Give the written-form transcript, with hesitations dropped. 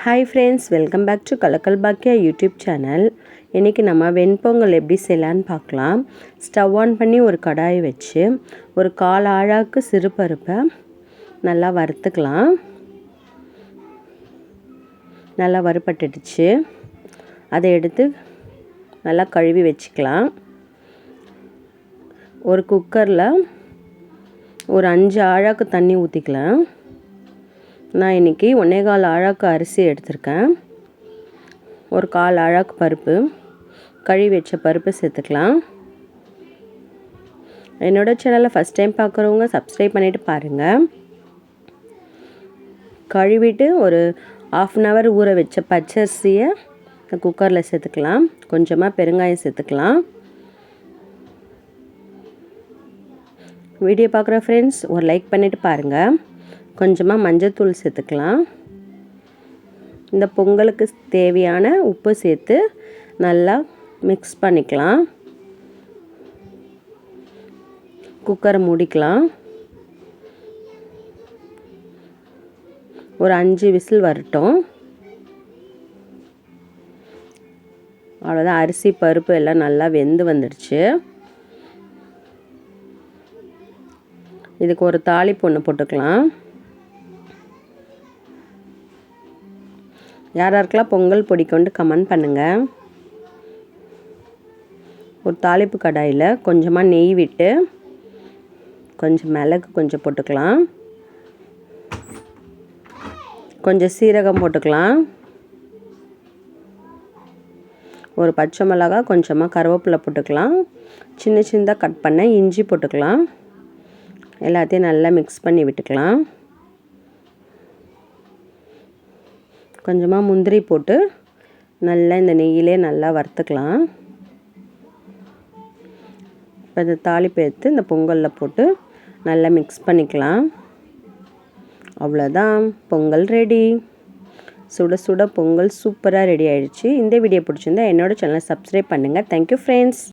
Hi friends, welcome back to Kalakal Bhakya YouTube channel. இன்னைக்கு நம்ம வெண்பொங்கல் எப்படி செய்யலாம்னு பார்க்கலாம். ஸ்டவ் ஆன் பண்ணி ஒரு கடாய் வச்சு ஒரு 1/4 ஆழாக்கு சிறுபருப்பை நல்லா வறுத்துக்கலாம். நல்லா வறுபட்டுடுச்சு. அதை எடுத்து நல்லா கழுவி வச்சுக்கலாம். ஒரு குக்கரில் ஒரு 5 ஆழாக்கு தண்ணி ஊற்றிக்கலாம். நான் இன்றைக்கி 1/4 ஆழாக்கு அரிசி எடுத்திருக்கேன். ஒரு 1/4 ஆழாக்கு பருப்பு, கழுவி வச்ச பருப்பு சேர்த்துக்கலாம். என்னோடய சேனலை ஃபஸ்ட் டைம் பார்க்குறவங்க சப்ஸ்கிரைப் பண்ணிவிட்டு பாருங்கள். கழுவிட்டு ஒரு 1/2 hour ஊற வச்ச பச்சரிசியை குக்கரில் சேர்த்துக்கலாம். கொஞ்சமாக பெருங்காயம் சேர்த்துக்கலாம். வீடியோ பார்க்குற ஃப்ரெண்ட்ஸ் ஒரு லைக் பண்ணிவிட்டு பாருங்கள். கொஞ்சமாக மஞ்சள்தூள் சேர்த்துக்கலாம். இந்த பொங்கலுக்கு தேவையான உப்பு சேர்த்து நல்லா மிக்ஸ் பண்ணிக்கலாம். குக்கரை மூடிக்கலாம். ஒரு 5 விசில் வரட்டும். அவ்வளோதான், அரிசி பருப்பு எல்லாம் நல்லா வெந்து வந்துடுச்சு. இதுக்கு ஒரு தாளிப்பு ஒன்று போட்டுக்கலாம். யாராருக்கெல்லாம் பொங்கல் பிடிக்கும்னு கமெண்ட் பண்ணுங்கள். ஒரு தாளிப்பு கடாயில் கொஞ்சமாக நெய் விட்டு கொஞ்சம் மிளகு கொஞ்சம் போட்டுக்கலாம். கொஞ்சம் சீரகம் போட்டுக்கலாம். ஒரு பச்சை மிளகாய், கொஞ்சமாக கருவேப்பிலை போட்டுக்கலாம். சின்ன சின்னதாக கட் பண்ண இஞ்சி போட்டுக்கலாம். எல்லாத்தையும் நல்லா மிக்ஸ் பண்ணி விட்டுக்கலாம். கொஞ்சமாக முந்திரி போட்டு நல்லா இந்த நெய்யிலே நல்லா வறுத்துக்கலாம். இப்போ இந்த தாளிப்பு எடுத்து இந்த பொங்கலில் போட்டு நல்லா மிக்ஸ் பண்ணிக்கலாம். அவ்வளோதான், பொங்கல் ரெடி. சுட சுட பொங்கல் சூப்பராக ரெடி ஆகிடுச்சு. இந்த வீடியோ பிடிச்சிருந்தா என்னோடய சேனலை சப்ஸ்கிரைப் பண்ணுங்கள். Thank you friends.